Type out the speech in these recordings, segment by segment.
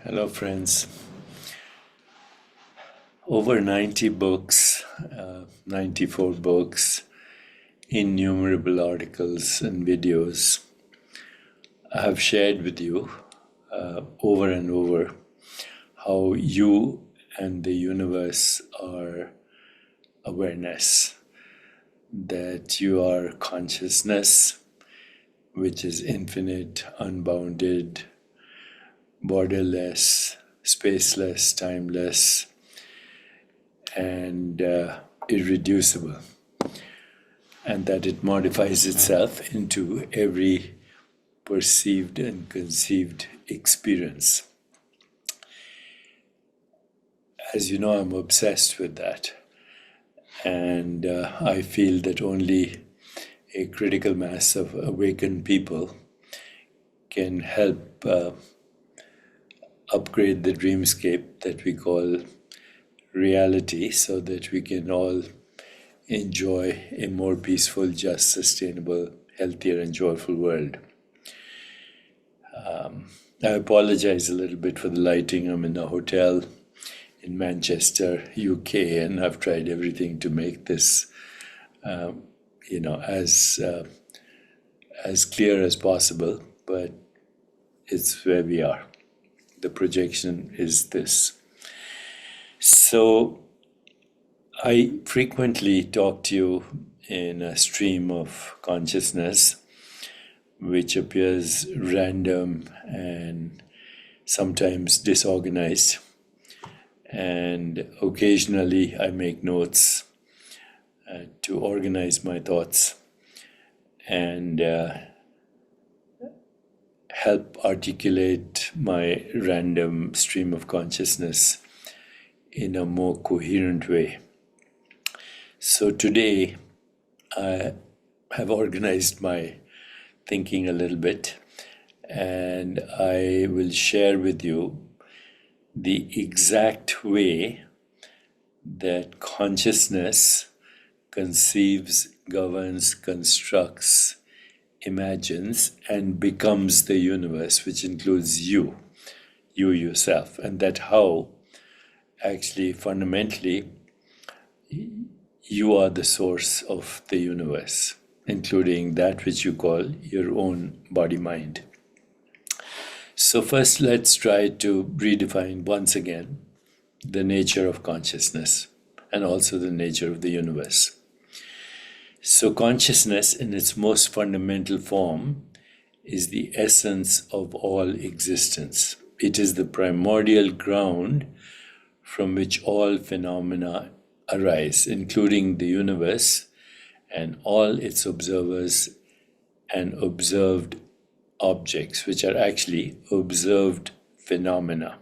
Hello, friends. Over 90 books, 94 books, innumerable articles and videos I have shared with you over and over how you and the universe are awareness, that you are consciousness, which is infinite, unbounded, borderless, spaceless, timeless, and irreducible, and that it modifies itself into every perceived and conceived experience. As you know, I'm obsessed with that, and I feel that only a critical mass of awakened people can help upgrade the dreamscape that we call reality, so that we can all enjoy a more peaceful, just, sustainable, healthier, and joyful world. I apologize a little bit for the lighting. I'm in a hotel in Manchester, UK, and I've tried everything to make this, as clear as possible, but it's where we are. The projection is this. So I frequently talk to you in a stream of consciousness, which appears random and sometimes disorganized. And occasionally I make notes to organize my thoughts and help articulate my random stream of consciousness in a more coherent way. So today I have organized my thinking a little bit, and I will share with you the exact way that consciousness conceives, governs, constructs, imagines, and becomes the universe, which includes you yourself, and that how actually fundamentally you are the source of the universe, including that which you call your own body-mind. So first, let's try to redefine once again the nature of consciousness and also the nature of the universe. So consciousness in its most fundamental form is the essence of all existence. It is the primordial ground from which all phenomena arise, including the universe and all its observers and observed objects, which are actually observed phenomena.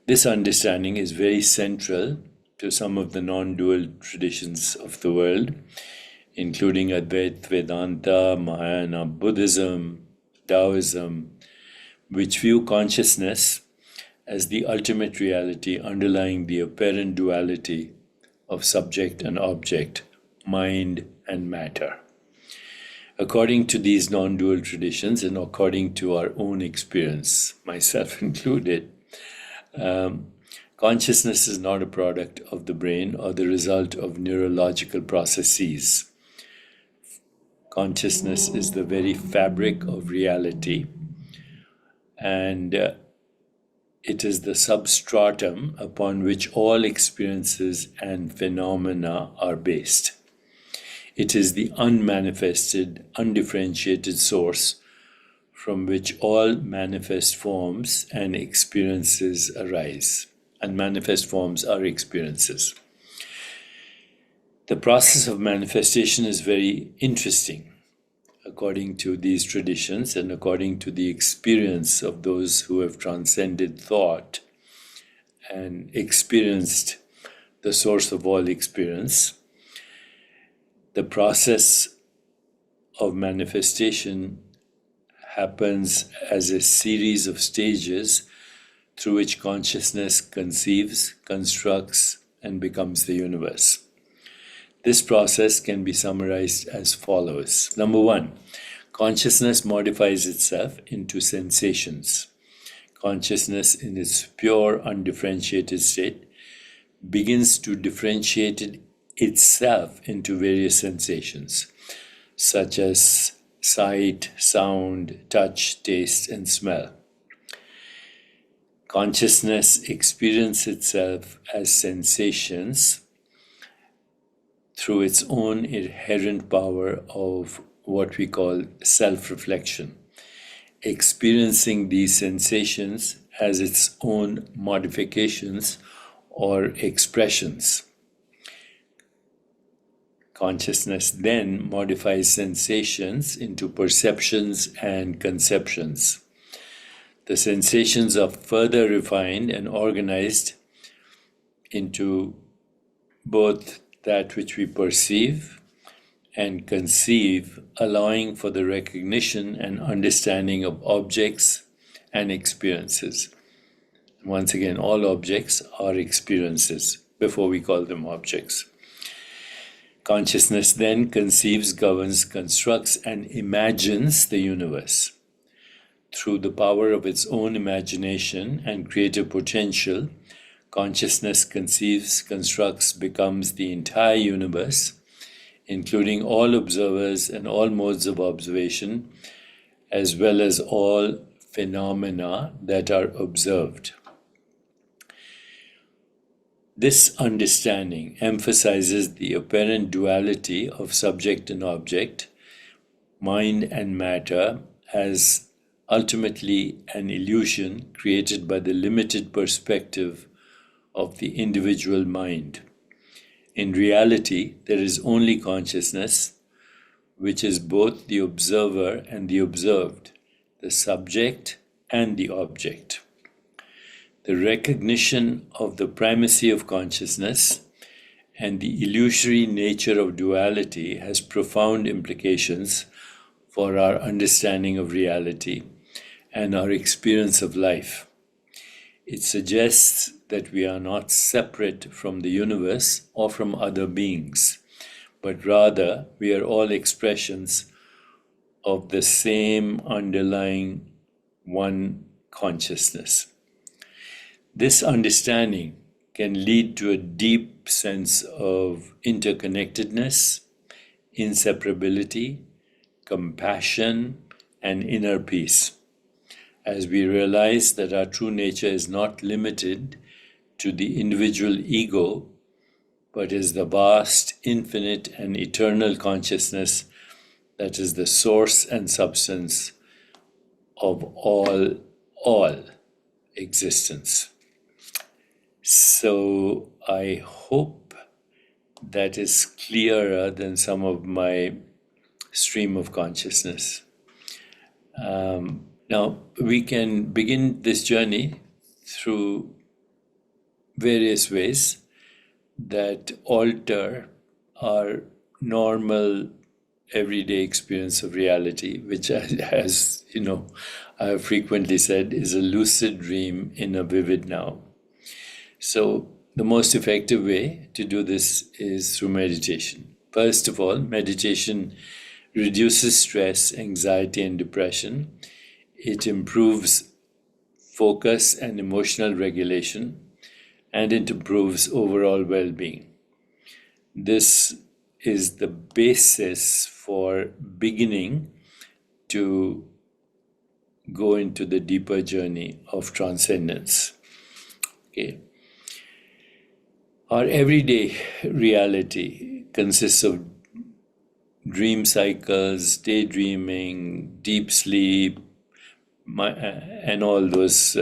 This understanding is very central to some of the non-dual traditions of the world, including Advaita Vedanta, Mahayana Buddhism, Taoism, which view consciousness as the ultimate reality underlying the apparent duality of subject and object, mind and matter. According to these non-dual traditions and according to our own experience, myself included, consciousness is not a product of the brain or the result of neurological processes. Consciousness is the very fabric of reality, and it is the substratum upon which all experiences and phenomena are based. It is the unmanifested, undifferentiated source from which all manifest forms and experiences arise. And manifest forms are experiences. The process of manifestation is very interesting, according to these traditions and according to the experience of those who have transcended thought and experienced the source of all experience. The process of manifestation happens as a series of stages through which consciousness conceives, constructs, and becomes the universe. This process can be summarized as follows. Number one, consciousness modifies itself into sensations. consciousness in its pure, undifferentiated state, begins to differentiate itself into various sensations, such as sight, sound, touch, taste, and smell. Consciousness experiences itself as sensations through its own inherent power of what we call self-reflection, experiencing these sensations as its own modifications or expressions. Consciousness then modifies sensations into perceptions and conceptions. The sensations are further refined and organized into both that which we perceive and conceive, allowing for the recognition and understanding of objects and experiences. Once again, all objects are experiences before we call them objects. Consciousness then conceives, governs, constructs, and imagines the universe. Through the power of its own imagination and creative potential, consciousness conceives, constructs, becomes the entire universe, including all observers and all modes of observation, as well as all phenomena that are observed. This understanding emphasizes the apparent duality of subject and object, mind and matter, as ultimately an illusion created by the limited perspective of the individual mind. In reality, there is only consciousness, which is both the observer and the observed, the subject and the object. The recognition of the primacy of consciousness and the illusory nature of duality has profound implications for our understanding of reality and our experience of life. It suggests that we are not separate from the universe or from other beings, but rather we are all expressions of the same underlying one consciousness. This understanding can lead to a deep sense of interconnectedness, inseparability, compassion, and inner peace, as we realize that our true nature is not limited to the individual ego, but is the vast, infinite, and eternal consciousness that is the source and substance of all existence. So I hope that is clearer than some of my stream of consciousness. Now, we can begin this journey through various ways that alter our normal everyday experience of reality, which, as you know, I have frequently said, is a lucid dream in a vivid now. So the most effective way to do this is through meditation. First of all, meditation reduces stress, anxiety, and depression. It improves focus and emotional regulation, and it improves overall well-being. This is the basis for beginning to go into the deeper journey of transcendence. Okay. Our everyday reality consists of dream cycles, daydreaming, deep sleep, and all those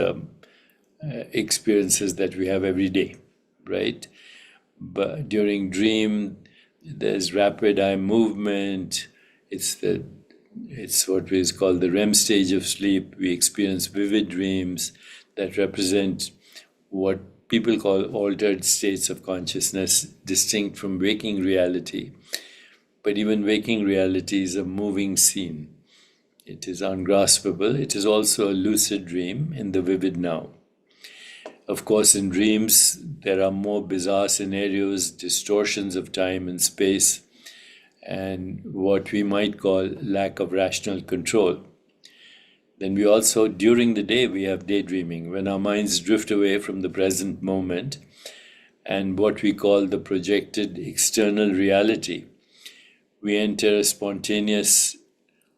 experiences that we have every day, right? But during dream, there's rapid eye movement. It's what is called the REM stage of sleep. We experience vivid dreams that represent what people call altered states of consciousness, distinct from waking reality. But even waking reality is a moving scene. It is ungraspable. It is also a lucid dream in the vivid now. Of course, in dreams, there are more bizarre scenarios, distortions of time and space, and what we might call lack of rational control. Then we also, during the day, we have daydreaming, when our minds drift away from the present moment and what we call the projected external reality. We enter a spontaneous,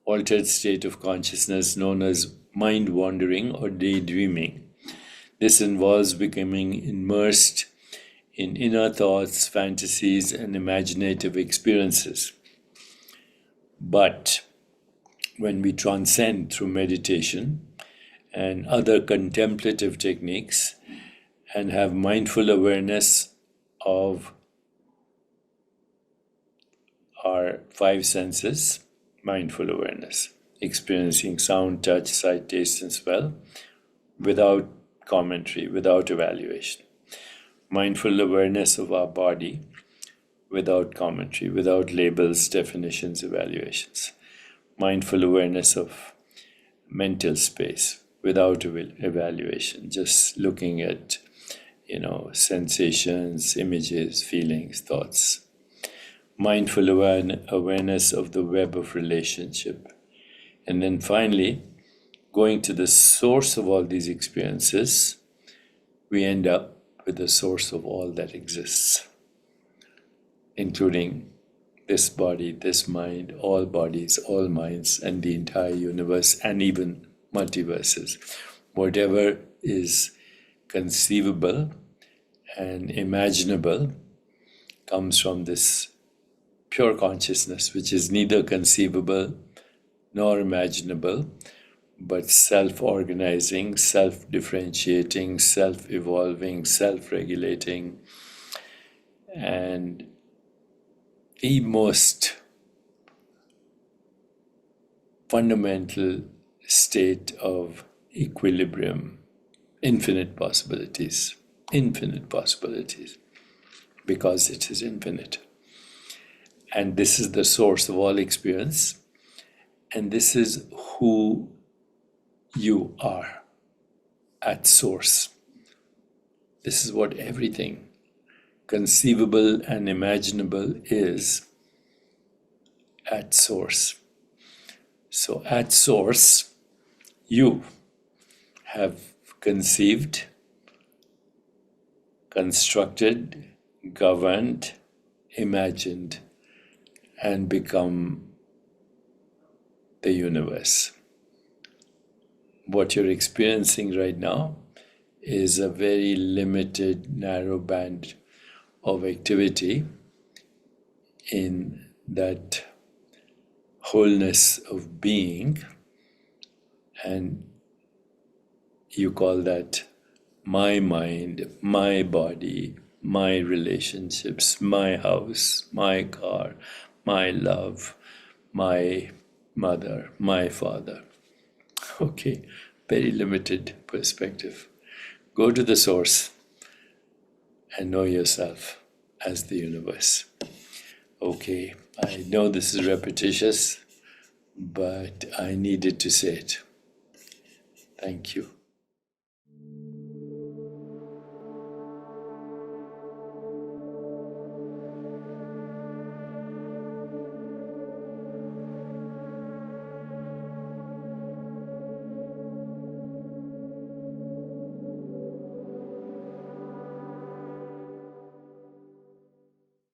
altered state of consciousness known as mind wandering or daydreaming. This involves becoming immersed in inner thoughts, fantasies, and imaginative experiences. But when we transcend through meditation and other contemplative techniques and have mindful awareness of our five senses, mindful awareness, experiencing sound, touch, sight, taste, and smell without commentary, without evaluation. Mindful awareness of our body without commentary, without labels, definitions, evaluations. Mindful awareness of mental space without evaluation, just looking at, sensations, images, feelings, thoughts. Mindful awareness of the web of relationship. And then finally, going to the source of all these experiences, we end up with the source of all that exists, including this body, this mind, all bodies, all minds, and the entire universe, and even multiverses. Whatever is conceivable and imaginable comes from this pure consciousness, which is neither conceivable nor imaginable, but self-organizing, self-differentiating, self-evolving, self-regulating, and the most fundamental state of equilibrium, infinite possibilities, because it is infinite. And this is the source of all experience, and this is who you are at source. This is what everything conceivable and imaginable is at source. So at source, you have conceived, constructed, governed, imagined, and become the universe. What you're experiencing right now is a very limited, narrow band of activity in that wholeness of being, and you call that my mind, my body, my relationships, my house, my car, my love, my mother, my father. Okay, very limited perspective. Go to the source and know yourself as the universe. Okay, I know this is repetitious, but I needed to say it. Thank you.